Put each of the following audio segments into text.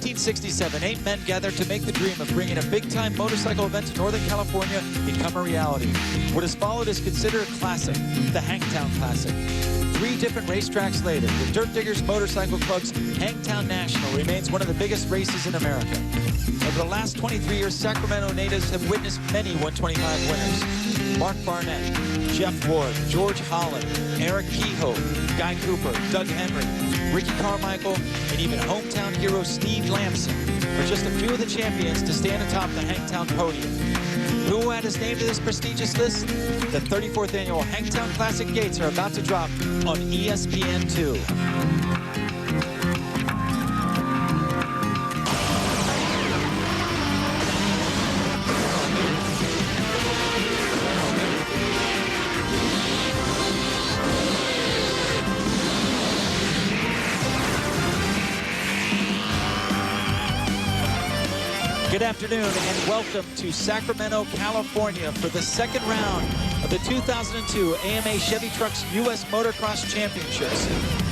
1967, 8 men gathered to make the dream of bringing a big-time motorcycle event to Northern California become a reality. What has followed is considered a classic, the Hangtown Classic. 3 different racetracks later, the Dirt Diggers Motorcycle Club's Hangtown National remains one of the biggest races in America. Over the last 23 years, Sacramento natives have witnessed many 125 winners. Mark Barnett, Jeff Ward, George Holland, Eric Kehoe, Guy Cooper, Doug Henry, Ricky Carmichael, and even hometown hero Steve Lamson are just a few of the champions to stand atop the Hangtown podium. Who added his name to this prestigious list? The 34th annual Hangtown Classic gates are about to drop on ESPN2. Good afternoon and welcome to Sacramento, California for the second round of the 2002 AMA Chevy Trucks U.S. Motocross Championships.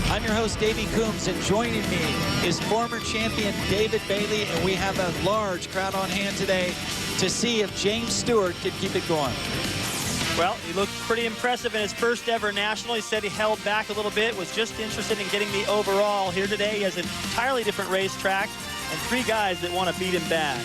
I'm your host, Davey Coombs, and joining me is former champion David Bailey, and we have a large crowd on hand today to see if James Stewart can keep it going. Well, he looked pretty impressive in his first ever national. He said he held back a little bit, was just interested in getting the overall. Here today, he has an entirely different racetrack and 3 guys that want to beat him bad.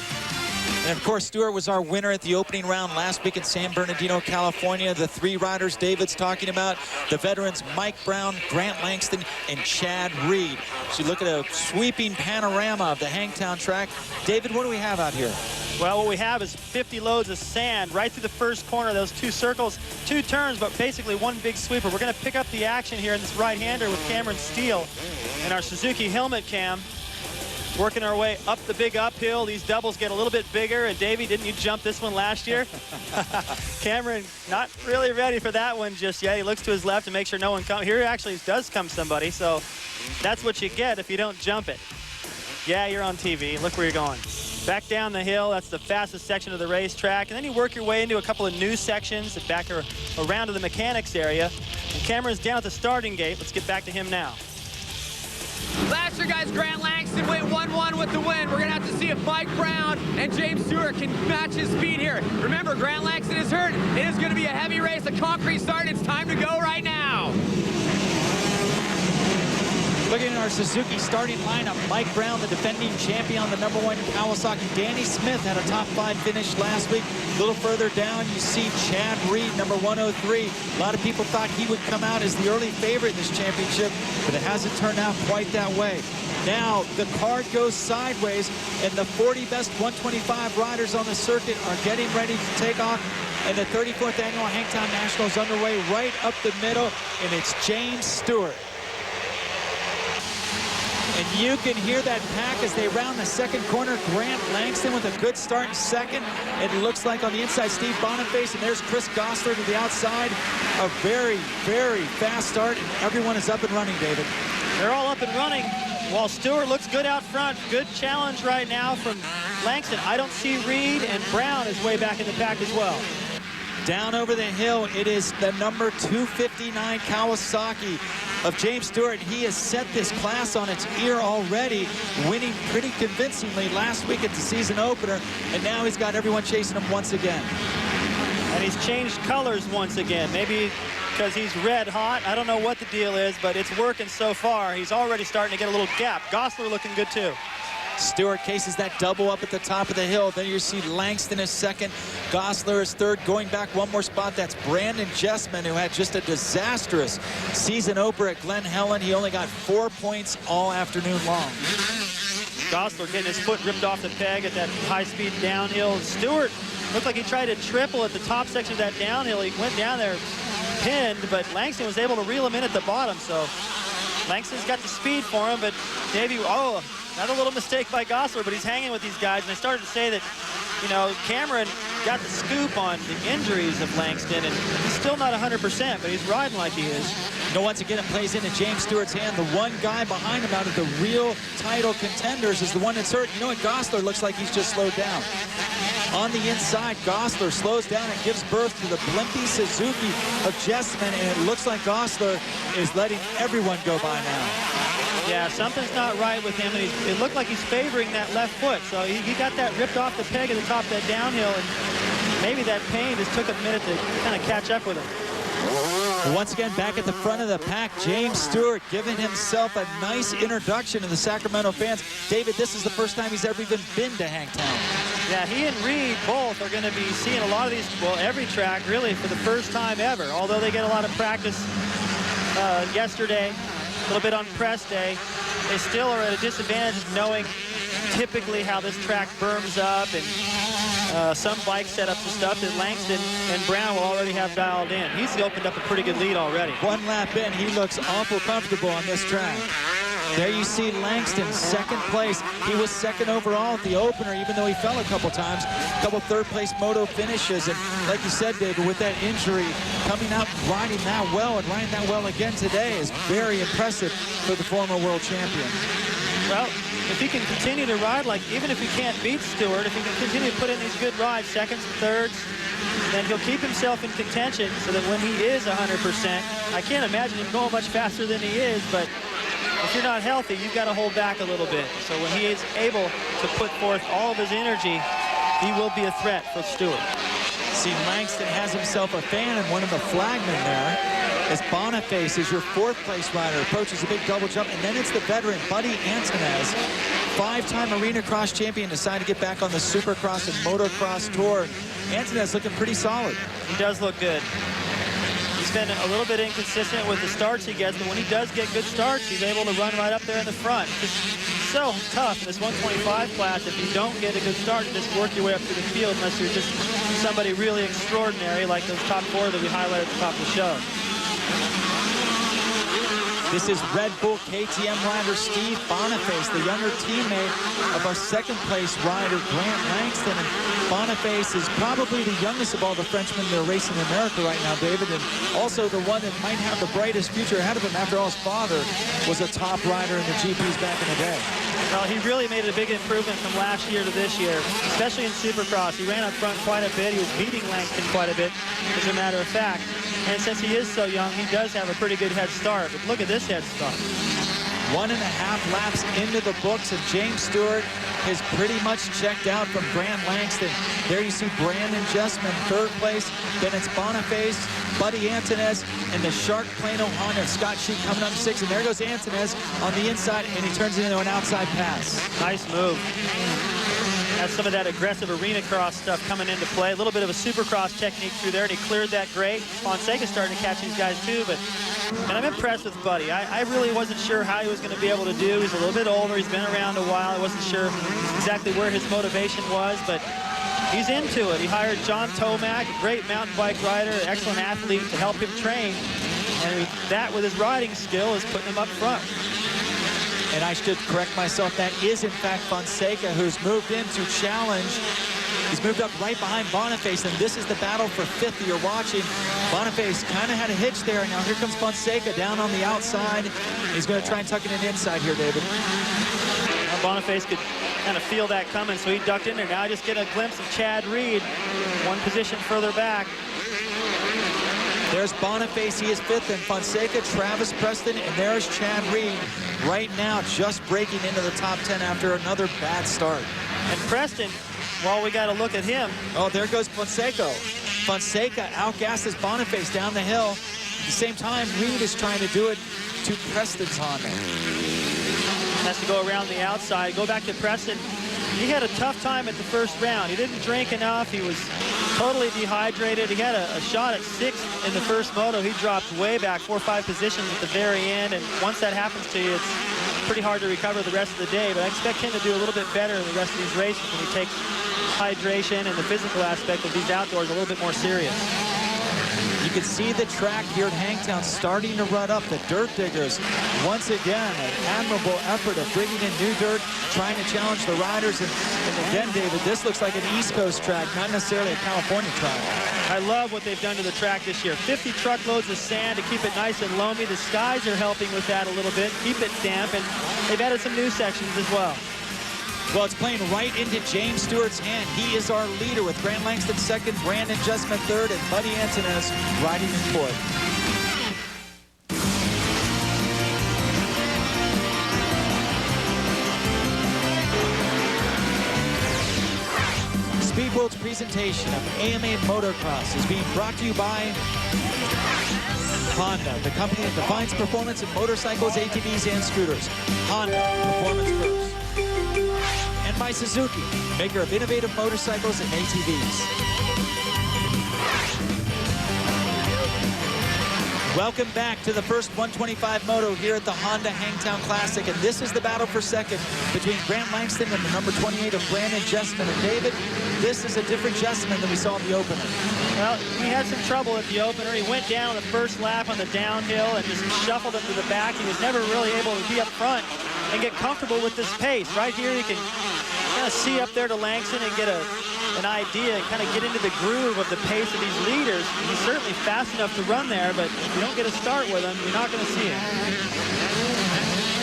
And of course, Stewart was our winner at the opening round last week in San Bernardino, California. The 3 riders David's talking about, the veterans Mike Brown, Grant Langston, and Chad Reed. So you look at a sweeping panorama of the Hangtown track. David, what do we have out here? Well, what we have is 50 loads of sand right through the first corner. Those 2 circles, 2 turns, but basically 1 big sweeper. We're going to pick up the action here in this right-hander with Cameron Steele and our Suzuki helmet cam. Working our way up the big uphill. These doubles get a little bit bigger. And Davey, didn't you jump this one last year? Cameron not really ready for that one just yet. He looks to his left to make sure no one comes. Here actually does come somebody. So that's what you get if you don't jump it. Yeah, you're on TV. Look where you're going. Back down the hill. That's the fastest section of the racetrack. And then you work your way into a couple of new sections and back around to the mechanics area. And Cameron's down at the starting gate. Let's get back to him now. Last year, guys, Grant Langston went 1-1 with the win. We're going to have to see if Mike Brown and James Stewart can match his speed here. Remember, Grant Langston is hurt. It is going to be a heavy race, a concrete start. It's time to go right now. Looking at our Suzuki starting lineup, Mike Brown, the defending champion on the #1 Kawasaki. Danny Smith had a top 5 finish last week. A little further down, you see Chad Reed, number 103. A lot of people thought he would come out as the early favorite in this championship, but it hasn't turned out quite that way. Now, the card goes sideways, and the 40 best 125 riders on the circuit are getting ready to take off. And the 34th annual Hangtown National is underway right up the middle, and it's James Stewart. And you can hear that pack as they round the second corner. Grant Langston with a good start in second. It looks like on the inside, Steve Boniface, and there's Chris Gosler to the outside. A very, very fast start, and everyone is up and running, David. They're all up and running. While Stewart looks good out front, good challenge right now from Langston. I don't see Reed, and Brown is way back in the pack as well. Down over the hill, it is the number 259 Kawasaki of James Stewart. He has set this class on its ear already, winning pretty convincingly last week at the season opener, and now he's got everyone chasing him once again. And he's changed colors once again. Maybe because he's red hot. I don't know what the deal is, but it's working so far. He's already starting to get a little gap. Gosler looking good too. Stewart cases that double up at the top of the hill. Then you see Langston is second. Gosler is third. Going back one more spot, that's Brandon Jessman, who had just a disastrous season opener at Glen Helen. He only got 4 points all afternoon long. Gosler getting his foot ripped off the peg at that high-speed downhill. Stewart looked like he tried to triple at the top section of that downhill. He went down there pinned, but Langston was able to reel him in at the bottom. So Langston's got the speed for him, but Davey, another little mistake by Gosler, but he's hanging with these guys. And I started to say that, you know, Cameron got the scoop on the injuries of Langston, and he's still not 100%, but he's riding like he is. You know, once again, it plays into James Stewart's hand. The one guy behind him out of the real title contenders is the one that's hurt. You know what? Gosler looks like he's just slowed down. On the inside, Gosler slows down and gives birth to the blimpy Suzuki of Jessman, and it looks like Gosler is letting everyone go by now. Yeah, something's not right with him, and it looked like he's favoring that left foot. So he got that ripped off the peg at the top of that downhill, and maybe that pain just took a minute to kind of catch up with him. Once again, back at the front of the pack, James Stewart giving himself a nice introduction to the Sacramento fans. David, this is the first time he's ever even been to Hangtown. Yeah, he and Reed both are going to be seeing a lot of these, well, every track really for the first time ever. Although they get a lot of practice yesterday, a little bit on press day, they still are at a disadvantage knowing typically how this track berms up and some bike setups and stuff that Langston and Brown will already have dialed in. He's opened up a pretty good lead already. One lap in, he looks awful comfortable on this track. There you see Langston, second place. He was second overall at the opener, even though he fell a couple times. A couple third-place moto finishes. And like you said, David, with that injury, coming out riding that well and riding that well again today is very impressive for the former world champion. Well, if he can continue to ride, like even if he can't beat Stewart, if he can continue to put in these good rides, seconds, thirds, then he'll keep himself in contention so that when he is 100%, I can't imagine him going much faster than he is, but if you're not healthy, you've got to hold back a little bit. So when he is able to put forth all of his energy, he will be a threat for Stewart. See, Langston has himself a fan, and one of the flagmen there is Boniface, is your fourth-place rider, approaches a big double jump, and then it's the veteran, Buddy Antonez, five-time Arena Cross champion, decided to get back on the Supercross and Motocross tour. Antonez looking pretty solid. He does look good. He's been a little bit inconsistent with the starts he gets, but when he does get good starts, he's able to run right up there in the front. It's so tough in this 125 class if you don't get a good start and just work your way up through the field unless you're just somebody really extraordinary like those top four that we highlighted at the top of the show. This is Red Bull KTM rider Steve Boniface, the younger teammate of our second-place rider Grant Langston. And Boniface is probably the youngest of all the Frenchmen that are racing in America right now, David, and also the one that might have the brightest future ahead of him. After all, his father was a top rider in the GPs back in the day. Well, he really made a big improvement from last year to this year, especially in Supercross. He ran up front quite a bit. He was beating Langston quite a bit, as a matter of fact. And since he is so young, he does have a pretty good head start. But look at this head start. 1.5 laps into the books, and James Stewart is pretty much checked out from Grant Langston. There you see Brandon Jessman, third place. Then it's Boniface, Buddy Antonez, and the Shark Plano Honda of Scott Sheik coming up 6. And there goes Antonez on the inside, and he turns it into an outside pass. Nice move. Has some of that aggressive arena cross stuff coming into play. A little bit of a supercross technique through there, and he cleared that great. Fonseca's starting to catch these guys too, and I'm impressed with Buddy. I really wasn't sure how he was going to be able to do. He's a little bit older. He's been around a while. I wasn't sure exactly where his motivation was, but he's into it. He hired John Tomac, a great mountain bike rider, excellent athlete, to help him train. And that, with his riding skill, is putting him up front. And I should correct myself, that is in fact Fonseca, who's moved in to challenge. He's moved up right behind Boniface, and this is the battle for fifth that you're watching. Boniface kind of had a hitch there. Now here comes Fonseca down on the outside. He's going to try and tuck it in inside here, David. Now Boniface could kind of feel that coming, so he ducked in there. Now I just get a glimpse of Chad Reed, one position further back. There's Boniface, he is fifth, and Fonseca, Travis Preston, and there's Chad Reed right now just breaking into the top 10 after another bad start. And Preston, well, we got to look at him. Oh, there goes Fonseca. Fonseca outgasses Boniface down the hill. At the same time, Reed is trying to do it to Preston's Honda. Has to go around the outside. Go back to Preston. He had a tough time at the first round. He didn't drink enough. He was totally dehydrated. He had a shot at 6th in the first moto. He dropped way back 4 or 5 positions at the very end. And once that happens to you, it's pretty hard to recover the rest of the day. But I expect him to do a little bit better in the rest of these races when he takes hydration and the physical aspect of these outdoors a little bit more serious. You can see the track here at Hangtown starting to rut up. The dirt diggers, once again, an admirable effort of bringing in new dirt, trying to challenge the riders. And again, David, this looks like an East Coast track, not necessarily a California track. I love what they've done to the track this year. 50 truckloads of sand to keep it nice and loamy. The skies are helping with that a little bit, keep it damp, and they've added some new sections as well. Well, it's playing right into James Stewart's hand. He is our leader with Grant Langston second, Brandon Jessman third, and Buddy Antonez riding in fourth. Quilt's presentation of AMA Motocross is being brought to you by Honda, the company that defines performance in motorcycles, ATVs, and scooters. Honda, performance first. And by Suzuki, maker of innovative motorcycles and ATVs. Welcome back to the first 125 moto here at the Honda Hangtown Classic, and this is the battle for second between Grant Langston and the number 28 of Brandon Jessman. And David, this is a different Jessman than we saw in the opener. Well, he had some trouble at the opener. He went down on the first lap on the downhill and just shuffled him to the back. He was never really able to be up front and get comfortable with this pace. Right here, you can kind of see up there to Langston and get an idea and kind of get into the groove of the pace of these leaders. He's certainly fast enough to run there, but if you don't get a start with him, you're not going to see him.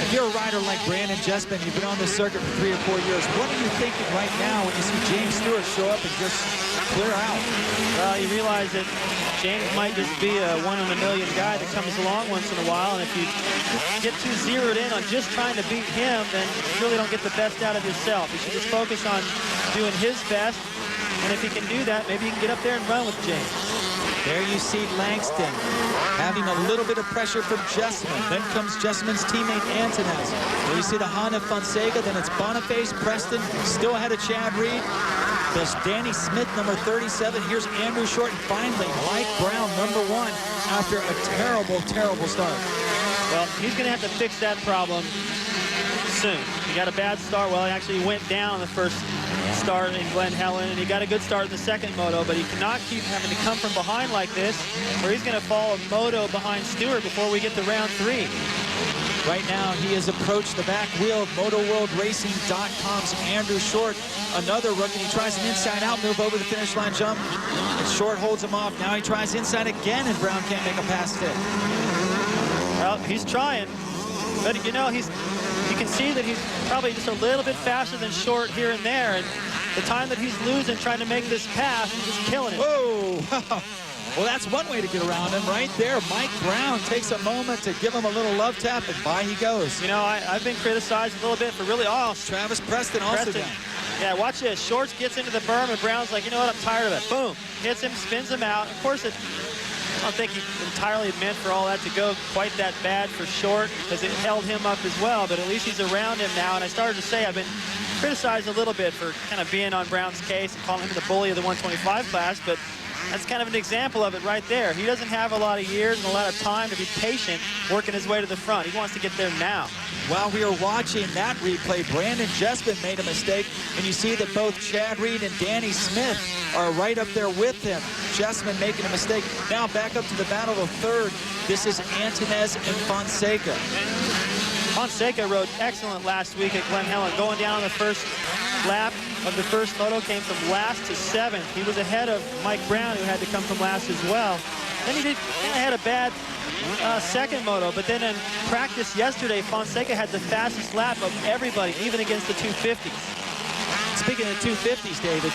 If you're a rider like Brandon Jessman, you've been on this circuit for 3 or 4 years, what are you thinking right now when you see James Stewart show up and just clear out? Well, you realize that James might just be a one-in-a-million guy that comes along once in a while, and if you get too zeroed in on just trying to beat him, then you really don't get the best out of yourself. You should just focus on doing his best, and if he can do that, maybe you can get up there and run with James. There you see Langston having a little bit of pressure from Jessman. Then comes Jessman's teammate Antonez. There you see the Honda Fonseca, then it's Boniface, Preston, still ahead of Chad Reed. There's Danny Smith, number 37. Here's Andrew Short, and finally Mike Brown, number 1, after a terrible, terrible start. Well, he's going to have to fix that problem soon. He got a bad start. Well, he actually went down the first start in Glen Helen, and he got a good start in the second moto, but he cannot keep having to come from behind like this, or he's going to fall a moto behind Stewart before we get to round 3. Right now, he has approached the back wheel of MotoWorldRacing.com's Andrew Short, another rookie. He tries an inside-out move over the finish line jump, and Short holds him off. Now he tries inside again, and Brown can't make a pass it. Well, he's trying, but you know, you can see that he's probably just a little bit faster than Short here and there, and the time that he's losing trying to make this pass, he's just killing it. Whoa! Well, that's one way to get around him right there. Mike Brown takes a moment to give him a little love tap, and by he goes. You know, I've been criticized a little bit for really, Travis Preston also down. Yeah, watch this. Shorts gets into the berm, and Brown's like, you know what, I'm tired of it. Boom. Hits him, spins him out. Of course, I don't think he entirely meant for all that to go quite that bad for Short, because it held him up as well, but at least he's around him now. And I started to say I've been criticized a little bit for kind of being on Brown's case and calling him the bully of the 125 class, but that's kind of an example of it right there. He doesn't have a lot of years and a lot of time to be patient working his way to the front. He wants to get there now. While we are watching that replay, Brandon Jessman made a mistake, and you see that both Chad Reed and Danny Smith are right up there with him. Jessman making a mistake. Now back up to the battle of third. This is Antonez and Fonseca. Fonseca rode excellent last week at Glen Helen. Going down on the first lap of the first moto, came from last to 7th. He was ahead of Mike Brown, who had to come from last as well. Then he had a bad second moto, but then in practice yesterday, Fonseca had the fastest lap of everybody, even against the 250s. Speaking of the 250s, David,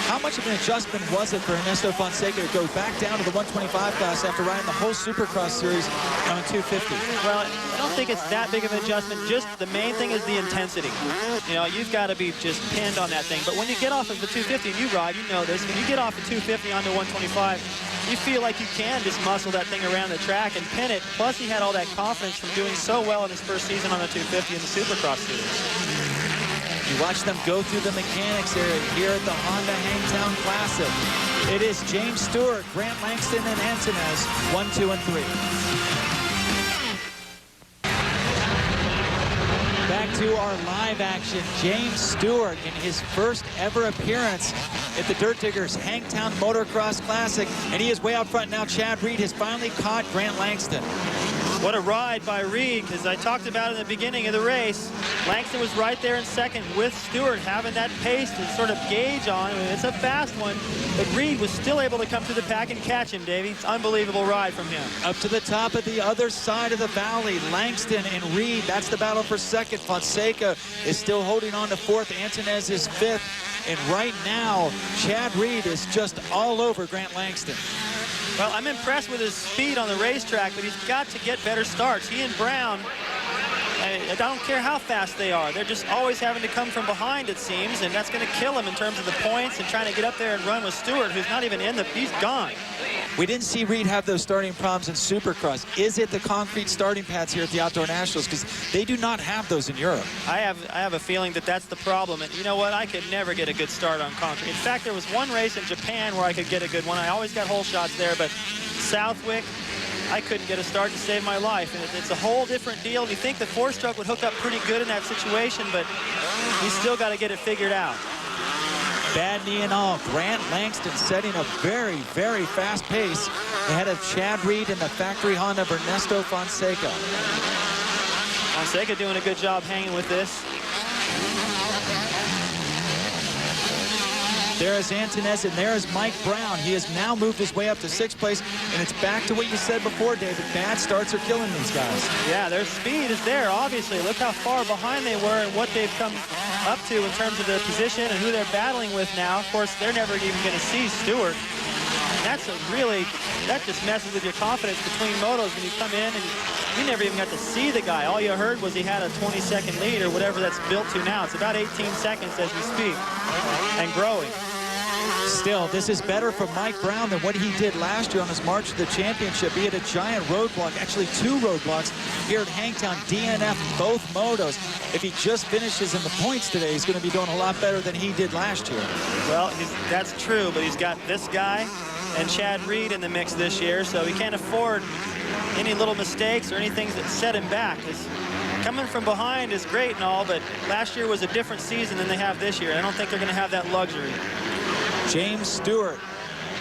how much of an adjustment was it for Ernesto Fonseca to go back down to the 125 class after riding the whole Supercross series on 250? Well, I don't think it's that big of an adjustment. Just the main thing is the intensity. You know, you've got to be just pinned on that thing. But when you get off of the 250, and you ride, you know this, when you get off the 250 onto 125, you feel like you can just muscle that thing around the track and pin it. Plus, he had all that confidence from doing so well in his first season on the 250 in the Supercross series. You watch them go through the mechanics area here at the Honda Hangtown Classic. It is James Stewart, Grant Langston, and Antonez, 1, 2, and 3. Back to our live action. James Stewart in his first ever appearance at the Dirt Diggers Hangtown Motocross Classic, and he is way out front now. Chad Reed has finally caught Grant Langston. What a ride by Reed, because I talked about in the beginning of the race, Langston was right there in second with Stewart, having that pace to sort of gauge on. I mean, it's a fast one, but Reed was still able to come through the pack and catch him, Davey. It's an unbelievable ride from him. Up to the top of the other side of the valley, Langston and Reed, that's the battle for second. Fonseca is still holding on to fourth. Antonez is fifth. And right now, Chad Reed is just all over Grant Langston. Well, I'm impressed with his speed on the racetrack, but he's got to get better starts. He and Brown I don't care how fast they are. They're just always having to come from behind, it seems, and that's going to kill him in terms of the points and trying to get up there and run with Stewart, who's not even in the, he's gone. We didn't see Reed have those starting problems in Supercross. Is it the concrete starting pads here at the Outdoor Nationals? Because they do not have those in Europe. I have a feeling that that's the problem. And you know what? I could never get a good start on concrete. In fact, there was one race in Japan where I could get a good one. I always got hole shots there, but Southwick, I couldn't get a start to save my life. And it's a whole different deal. You think the four-stroke would hook up pretty good in that situation, but he's still got to get it figured out. Bad knee and all. Grant Langston setting a very, very fast pace ahead of Chad Reed and the factory Honda of Ernesto Fonseca. Fonseca doing a good job hanging with this. There is Antonez, and there is Mike Brown. He has now moved his way up to 6th place, and it's back to what you said before, David. Bad starts are killing these guys. Yeah, their speed is there, obviously. Look how far behind they were and what they've come up to in terms of their position and who they're battling with now. Of course, they're never even going to see Stewart. That's a really, that just messes with your confidence between motos when you come in and you never even got to see the guy. All you heard was he had a 20-second lead or whatever that's built to now. It's about 18 seconds as we speak and growing. Still, this is better for Mike Brown than what he did last year on his march to the championship. He had a giant roadblock, actually 2 roadblocks here at Hangtown, DNF both motos. If he just finishes in the points today, he's going to be doing a lot better than he did last year. Well, that's true, but he's got this guy and Chad Reed in the mix this year, so he can't afford any little mistakes or anything that set him back. Coming from behind is great and all, but last year was a different season than they have this year. I don't think they're going to have that luxury. James Stewart,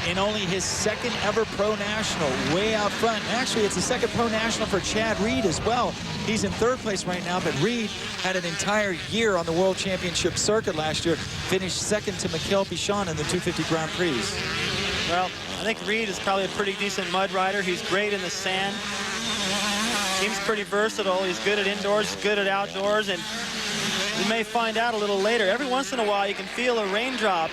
in only his 2nd ever Pro National, way out front. Actually, it's the 2nd Pro National for Chad Reed as well. He's in 3rd place right now, but Reed had an entire year on the World Championship circuit last year, finished 2nd to Mikhail Bichon in the 250 Grand Prix. Well, I think Reed is probably a pretty decent mud rider. He's great in the sand. Seems pretty versatile. He's good at indoors, good at outdoors, and we may find out a little later. Every once in a while, you can feel a raindrop.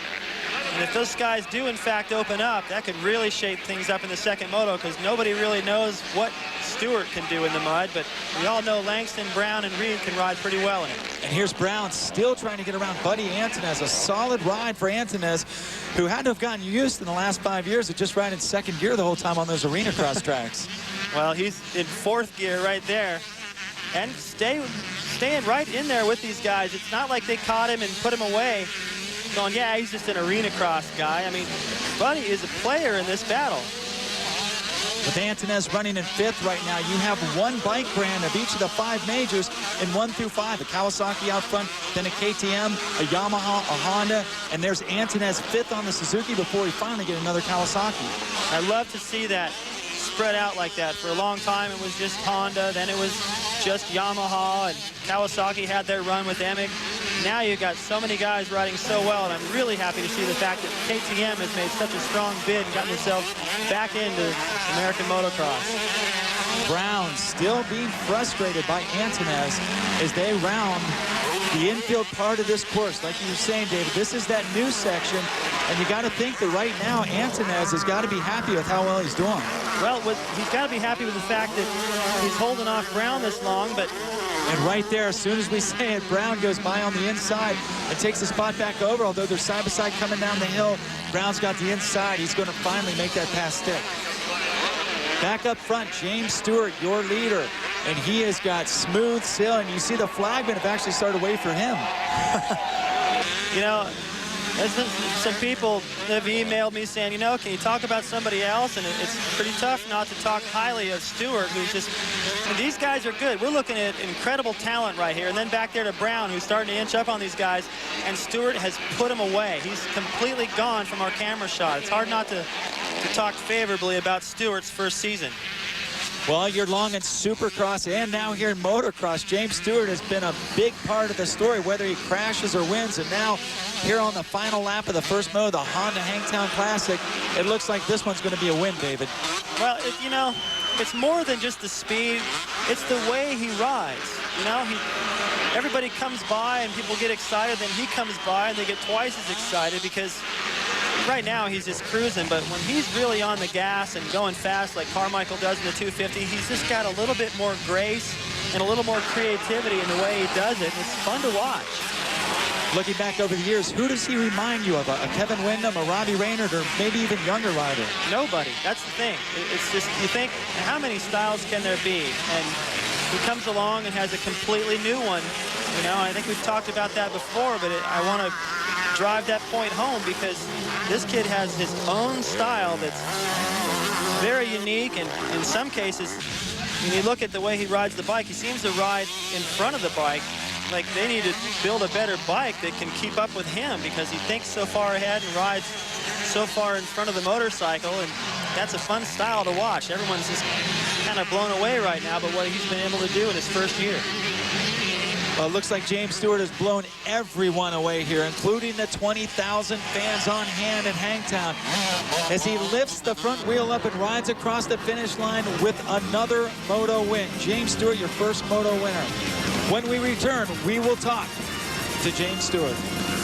And if those skies do, in fact, open up, that could really shape things up in the 2nd moto because nobody really knows what Stewart can do in the mud. But we all know Langston, Brown, and Reed can ride pretty well in it. And here's Brown still trying to get around Buddy Antonez. A solid ride for Antonez, who had to have gotten used in the last 5 years of just riding 2nd gear the whole time on those arena cross tracks. Well, he's in 4th gear right there. And staying right in there with these guys. It's not like they caught him and put him away. Going, yeah, he's just an arena cross guy. I mean, Buddy is a player in this battle. With Antonez running in 5th right now, you have one bike brand of each of the 5 majors in 1 through 5. A Kawasaki out front, then a KTM, a Yamaha, a Honda, and there's Antonez 5th on the Suzuki before he finally get another Kawasaki. I love to see that spread out like that. For a long time, it was just Honda, then it was just Yamaha, and Kawasaki had their run with Emick. Now you've got so many guys riding so well, and I'm really happy to see the fact that KTM has made such a strong bid and gotten themselves back into American motocross. Brown still being frustrated by Antonez as they round the infield part of this course. Like you were saying, David, this is that new section, and you got to think that right now Antonez has got to be happy with how well he's doing. Well, he's got to be happy with the fact that he's holding off Brown this long, but and right there, as soon as we say it, Brown goes by on the inside and takes the spot back over. Although they're side by side coming down the hill, Brown's got the inside. He's going to finally make that pass stick. Back up front, James Stewart, your leader, and he has got smooth sail. And you see the flagmen have actually started to wait for him. You know, some people have emailed me saying, you know, can you talk about somebody else? And it's pretty tough not to talk highly of Stewart, who's just, and these guys are good. We're looking at incredible talent right here. And then back there to Brown, who's starting to inch up on these guys. And Stewart has put him away. He's completely gone from our camera shot. It's hard not to talk favorably about Stewart's first season. Well, year long in Supercross and now here in Motocross, James Stewart has been a big part of the story, whether he crashes or wins. And now here on the final lap of the first moto, the Honda Hangtown Classic, it looks like this one's going to be a win, David. Well, you know, it's more than just the speed. It's the way he rides. You know, everybody comes by and people get excited. Then he comes by and they get twice as excited because right now he's just cruising, but when he's really on the gas and going fast like Carmichael does in the 250, he's just got a little bit more grace and a little more creativity in the way he does it. It's fun to watch. Looking back over the years, who does he remind you of? A Kevin Windham, a Robbie Raynard, or maybe even younger rider? Nobody. That's the thing. It's just, you think, how many styles can there be? And he comes along and has a completely new one. You know, I think we've talked about that before, but I want to drive that point home because this kid has his own style that's very unique, and in some cases, when you look at the way he rides the bike, he seems to ride in front of the bike like they need to build a better bike that can keep up with him because he thinks so far ahead and rides so far in front of the motorcycle, and that's a fun style to watch. Everyone's just kind of blown away right now by what he's been able to do in his first year. Well, it looks like James Stewart has blown everyone away here, including the 20,000 fans on hand in Hangtown, as he lifts the front wheel up and rides across the finish line with another moto win. James Stewart, your first moto winner. When we return, we will talk to James Stewart.